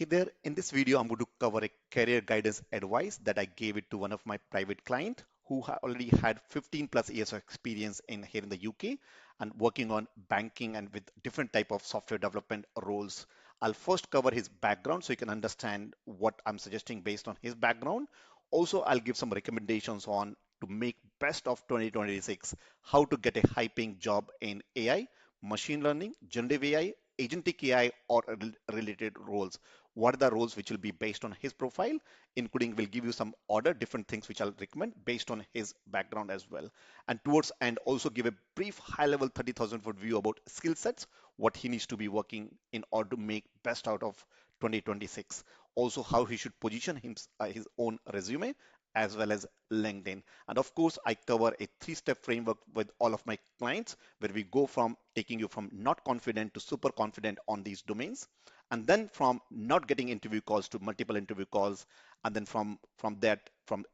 Hey there, in this video, I'm going to cover a career guidance advice that I gave it to one of my private client who already had 15 plus years of experience in here in the UK and working on banking and with different type of software development roles. I'll first cover his background so you can understand what I'm suggesting based on his background. Also, I'll give some recommendations on to make best of 2026, how to get a high paying job in AI, machine learning, generative AI, agentic AI, or related roles. What are the roles which will be based on his profile, including will give you some order, different things which I'll recommend based on his background as well. And towards and also give a brief high level 30,000 foot view about skill sets, what he needs to be working in order to make best out of 2026. Also how he should position his own resume as well as LinkedIn. And of course, I cover a three-step framework with all of my clients where we go from taking you from not confident to super confident on these domains, and then from not getting interview calls to multiple interview calls, and then from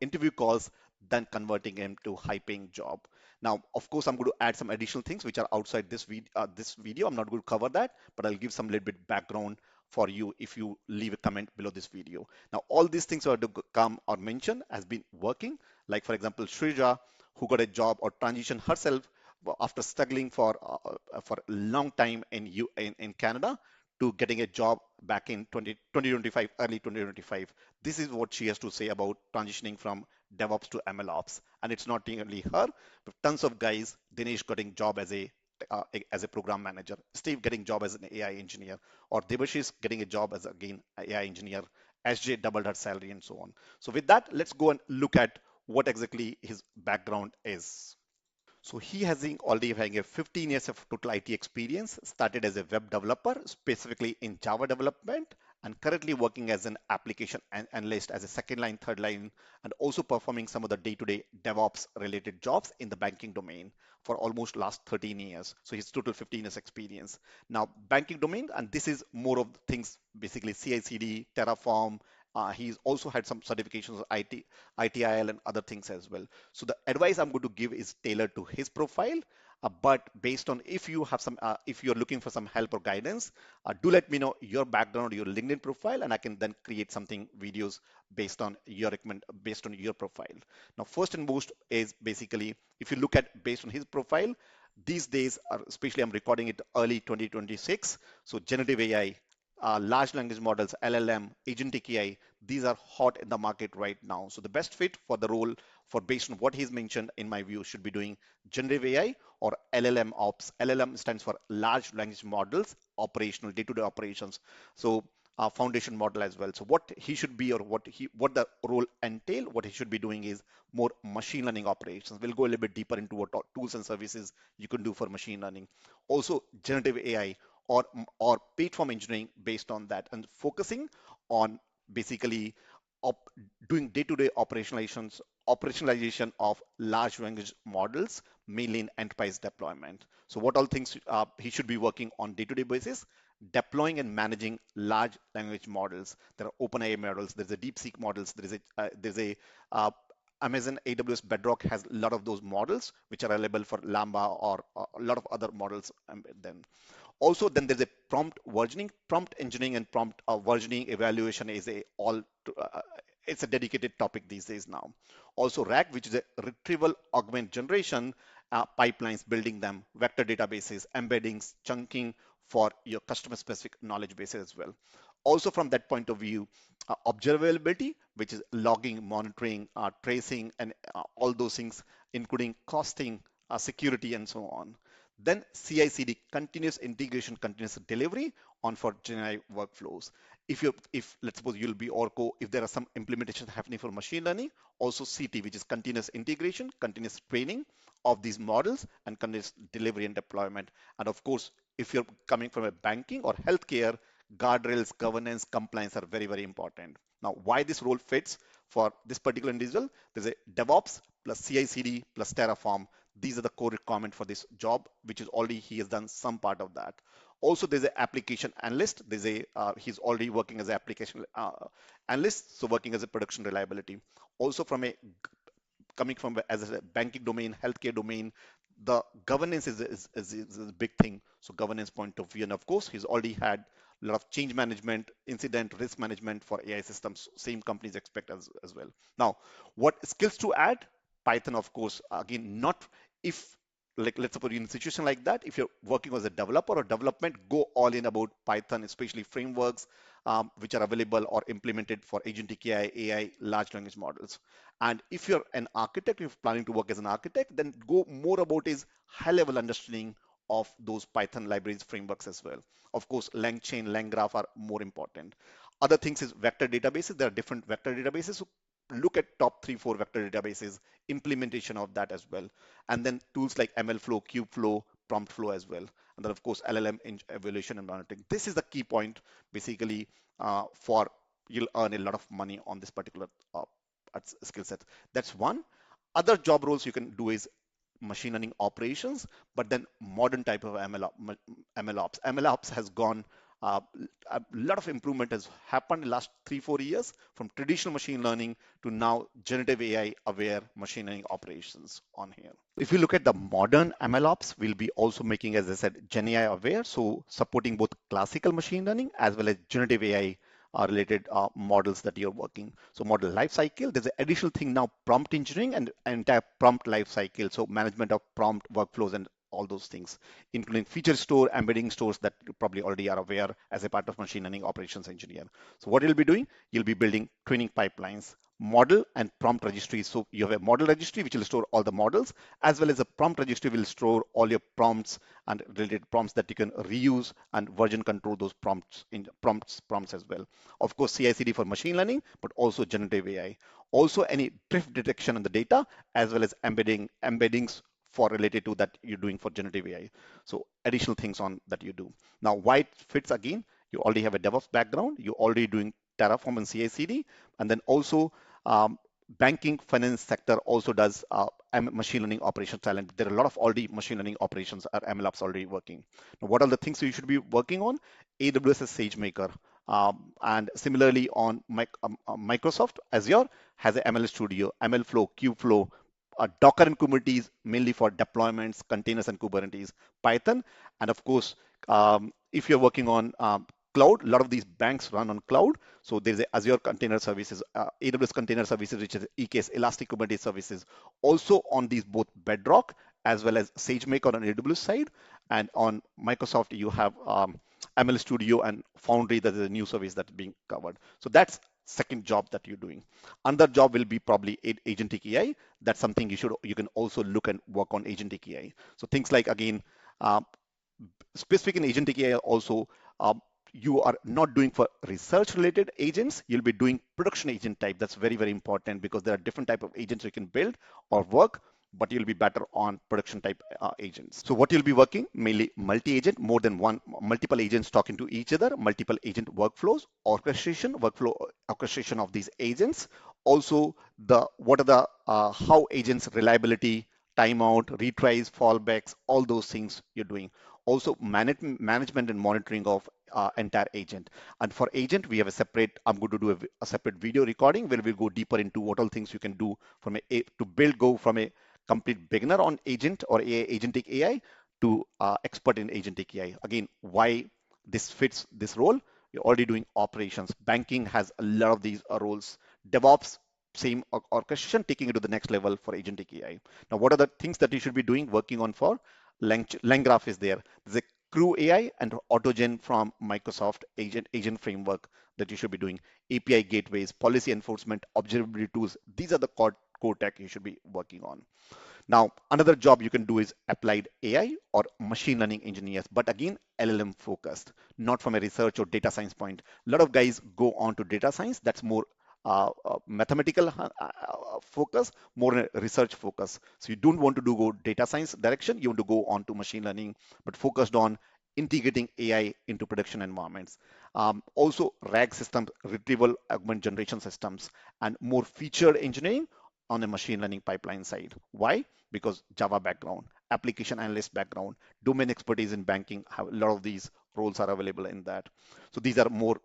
interview calls then converting him to high paying job. Now of course I'm going to add some additional things which are outside this video. I'm not going to cover that, but I'll give some little bit background for you if you leave a comment below this video. Now all these things are to come or mention has been working, like for example Shrija, who got a job or transitioned herself after struggling for a long time in Canada to getting a job back in 2025, early 2025. This is what she has to say about transitioning from DevOps to MLOps. And it's not only her, but tons of guys, Dinesh getting job as a program manager, Steve getting job as an AI engineer, or Debashish getting a job as again AI engineer, SJ doubled her salary and so on. So with that, let's go and look at what exactly his background is. So he has already having a 15 years of total IT experience, started as a web developer, specifically in Java development, and currently working as an application analyst as a second line, third line, and also performing some of the day-to-day DevOps related jobs in the banking domain for almost last 13 years. So his total 15 years experience. Now banking domain, and this is more of things, basically CI/CD, Terraform. He's also had some certifications of ITIL and other things as well. So the advice I'm going to give is tailored to his profile, but based on if you have if you're looking for some help or guidance, do let me know your background, your LinkedIn profile, and I can then create something videos based on your profile. Now, first and most is basically if you look at based on his profile, these days, especially I'm recording it early 2026, so generative AI, large language models, LLM, agentic AI, these are hot in the market right now. So the best fit for the role for based on what he's mentioned, in my view, should be doing generative AI or LLM Ops. LLM stands for large language models, operational, day-to-day operations. So foundation model as well. So what he should be or what the role entail, what he should be doing is more machine learning operations. We'll go a little bit deeper into what tools and services you can do for machine learning. Also generative AI or platform engineering based on that, and focusing on basically op doing day-to-day operationalization of large language models, mainly in enterprise deployment. So what all things he should be working on day-to-day basis? Deploying and managing large language models. There are OpenAI models, there's a DeepSeek models, there's a Amazon AWS Bedrock has a lot of those models which are available for Llama or a lot of other models then. Also, then there's a prompt versioning, prompt engineering, and prompt versioning evaluation is it's a dedicated topic these days now. Also, RAG, which is a retrieval augment generation, pipelines, building them, vector databases, embeddings, chunking for your customer specific knowledge bases as well. Also, from that point of view, observability, which is logging, monitoring, tracing, and all those things, including costing, security, and so on. Then CI/CD, continuous integration, continuous delivery on for GenAI workflows. If let's suppose you'll be Oracle, if there are some implementations happening for machine learning, also CT, which is continuous integration, continuous training of these models, and continuous delivery and deployment. And of course, if you're coming from a banking or healthcare, guardrails, governance, compliance are very, very important. Now, why this role fits for this particular individual? There's a DevOps plus CI/CD plus Terraform. These are the core requirements for this job, which is already he has done some part of that. Also, there's an application analyst. He's already working as an application analyst, so working as a production reliability. Also, coming from as a banking domain, healthcare domain, the governance is a big thing. So governance point of view, and of course, he's already had A lot of change management, incident risk management for AI systems, same companies expect as well. Now, what skills to add? Python, of course, again, not if, like, let's suppose you're in a situation like that, if you're working as a developer or development, go all in about Python, especially frameworks which are available or implemented for agentic AI, large language models. And if you're an architect, if you're planning to work as an architect, then go more about is high level understanding of those Python libraries, frameworks as well. Of course, LangChain, LangGraph are more important. Other things is vector databases. There are different vector databases. So look at top 3, 4 vector databases, implementation of that as well. And then tools like MLflow, Kubeflow, PromptFlow as well. And then of course, LLM evaluation and monitoring. This is the key point basically for you'll earn a lot of money on this particular skill set. That's one. Other job roles you can do is machine learning operations, but then modern type of MLOps. MLOps has gone, uh, a lot of improvement has happened in the last 3, 4 years from traditional machine learning to now generative AI aware machine learning operations on here. If you look at the modern MLOps, we'll be also making, as I said, GenAI aware, so supporting both classical machine learning as well as generative AI related models that you're working. So model lifecycle, there's an additional thing now, prompt engineering and entire prompt lifecycle. So management of prompt workflows and all those things, including feature store, embedding stores that you probably already are aware as a part of machine learning operations engineer. So what you'll be doing, you'll be building training pipelines, model and prompt registries. So you have a model registry, which will store all the models, as well as a prompt registry will store all your prompts and related prompts that you can reuse and version control those prompts in prompts as well. Of course, CI/CD for machine learning, but also generative AI. Also, any drift detection on the data, as well as embeddings for related to that you're doing for generative AI. So additional things on that you do. Now, why it fits again, you already have a DevOps background, you're already doing Terraform and CI/CD, and then also banking finance sector also does machine learning operations talent. There are a lot of already machine learning operations or MLOps already working. Now, what are the things you should be working on? AWS is SageMaker. And similarly on Microsoft Azure has a ML Studio, MLflow, Kubeflow, Docker and Kubernetes mainly for deployments, containers and Kubernetes, Python, and of course, if you're working on cloud, a lot of these banks run on cloud. So there's a Azure Container Services, AWS Container Services, which is EKS, Elastic Kubernetes Services. Also on these both Bedrock as well as SageMaker on AWS side, and on Microsoft you have ML Studio and Foundry, that is a new service that's being covered. So that's second job that you're doing. Another job will be probably agentic AI. That's something you can also look and work on agentic AI. So things like again, uh, specific in agentic AI also, you are not doing for research related agents, you'll be doing production agent type. That's very, very important because there are different type of agents you can build or work, but you'll be better on production type agents. So what you'll be working, mainly multi-agent, more than one, multiple agents talking to each other, multiple agent workflows, workflow orchestration of these agents. Also what are the how agents reliability, timeout, retries, fallbacks, all those things you're doing. Also management and monitoring of entire agent. And for agent, we have a separate, I'm going to do a separate video recording where we'll go deeper into what all things you can do from to build, go from a complete beginner on agent or agentic AI to expert in agentic AI. Again, why this fits this role? You're already doing operations. Banking has a lot of these roles. DevOps, same orchestration, taking it to the next level for agentic AI. Now, what are the things that you should be doing, working on for? LangGraph is there. There's a Crew AI and AutoGen from Microsoft agent framework that you should be doing. API gateways, policy enforcement, observability tools. These are the core tech you should be working on. Now, another job you can do is applied AI or machine learning engineers, but again, LLM focused, not from a research or data science point. A lot of guys go on to data science. That's more mathematical focus, more research focus. So you don't want to go data science direction. You want to go on to machine learning, but focused on integrating AI into production environments. Also, RAG systems, retrieval augment generation systems, and more featured engineering on the machine learning pipeline side. Why? Because Java background, application analyst background, domain expertise in banking, have a lot of these roles are available in that. So these are more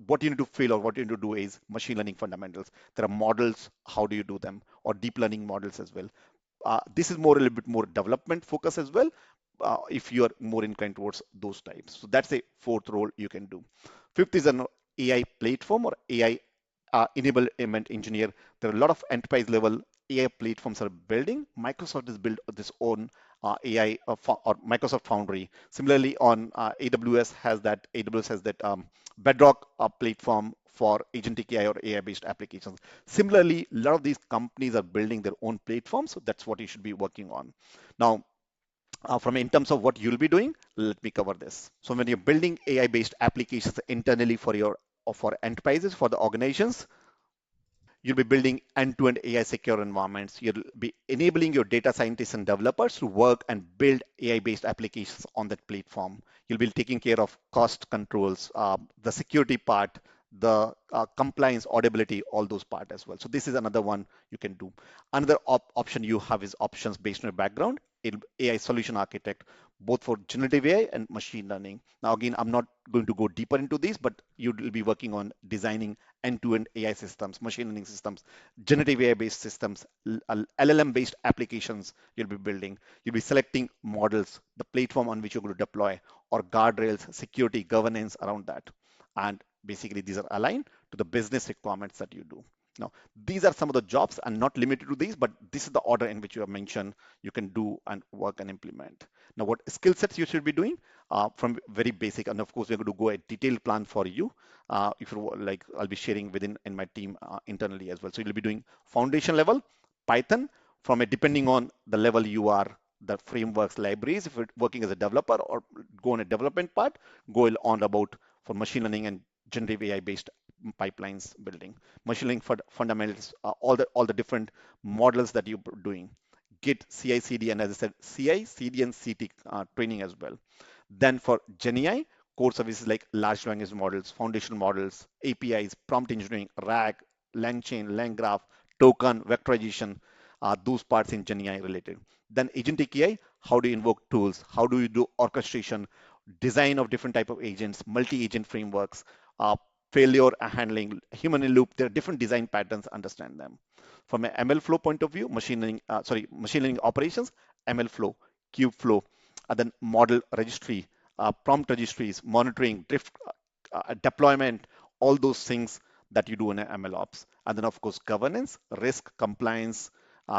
what you need to fill or what you need to do is machine learning fundamentals. There are models, how do you do them, or deep learning models as well. This is more a little bit more development focus as well, if you are more inclined towards those types. So that's a fourth role you can do. Fifth is an AI platform or AI enablement engineer. There are a lot of enterprise level AI platforms are building. Microsoft has built this own AI or Microsoft Foundry. Similarly, on AWS has that Bedrock platform for agentic AI or AI-based applications. Similarly, a lot of these companies are building their own platforms, so that's what you should be working on. Now, from in terms of what you'll be doing, let me cover this. So when you're building AI-based applications internally for your or for enterprises, for the organizations, you'll be building end-to-end AI secure environments. You'll be enabling your data scientists and developers to work and build AI-based applications on that platform. You'll be taking care of cost controls, the security part, the compliance, audibility, all those part as well. So this is another one you can do. Another option you have is options based on your background. AI solution architect, both for generative AI and machine learning. Now, again, I'm not going to go deeper into these, but you will be working on designing end-to-end AI systems, machine learning systems, generative AI-based systems, LLM-based applications you'll be building. You'll be selecting models, the platform on which you're going to deploy, or guardrails, security, governance around that. And basically, these are aligned to the business requirements that you do. Now, these are some of the jobs and not limited to these, but this is the order in which you have mentioned you can do and work and implement. Now, what skill sets you should be doing from very basic, and of course, we're going to go a detailed plan for you. If you like, I'll be sharing within in my team internally as well. So you'll be doing foundation level Python from a depending on the level you are, the frameworks, libraries. If you're working as a developer or go on a development part, go on about for machine learning and generative AI based pipelines building, machine learning fundamentals, all the different models that you're doing. Git, CI/CD, and as I said, CI, CD, and CT training as well. Then for GenAI, core services like large language models, foundational models, APIs, prompt engineering, RAG, LangChain, LangGraph, token, vectorization, those parts in GenAI related. Then agentic AI, how do you invoke tools? How do you do orchestration, design of different type of agents, multi-agent frameworks, uh, failure handling, human in loop. There are different design patterns. Understand them. From an ML flow point of view, machine learning operations, ML flow, cube flow, and then model registry, prompt registries, monitoring, drift deployment, all those things that you do in an ML ops. And then of course, governance, risk, compliance,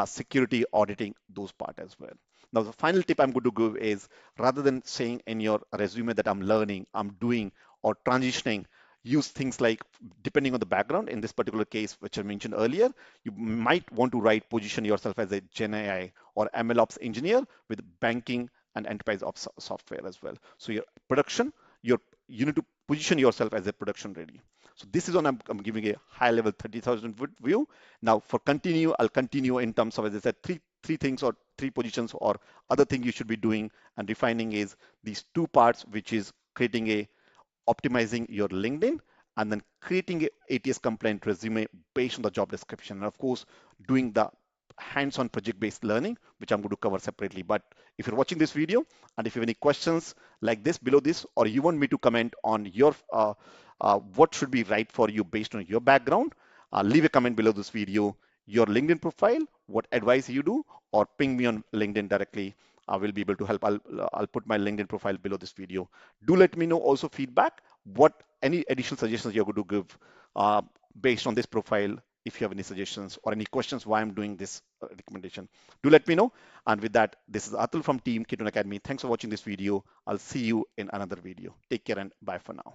security, auditing, those part as well. Now, the final tip I'm going to give is rather than saying in your resume that I'm learning, I'm doing, or transitioning, use things like, depending on the background, in this particular case, which I mentioned earlier, you might want to write, position yourself as a GenAI or MLOps engineer with banking and enterprise ops software as well. So your production, you need to position yourself as a production ready. So this is on I'm giving a high level 30,000 foot view. Now for continue, I'll continue in terms of, as I said, three things or three positions or other thing you should be doing and refining is these two parts, which is creating a optimizing your LinkedIn, and then creating a ATS compliant resume based on the job description. And of course, doing the hands-on project-based learning, which I'm going to cover separately. But if you're watching this video and if you have any questions like this below this, or you want me to comment on your what should be right for you based on your background, leave a comment below this video, your LinkedIn profile, what advice you do, or ping me on LinkedIn directly. I will be able to help. I'll put my LinkedIn profile below this video. Do let me know also feedback, what any additional suggestions you're going to give based on this profile. If you have any suggestions or any questions why I'm doing this recommendation, do let me know. And with that, this is Atul from Team K2 Academy. Thanks for watching this video. I'll see you in another video. Take care and bye for now.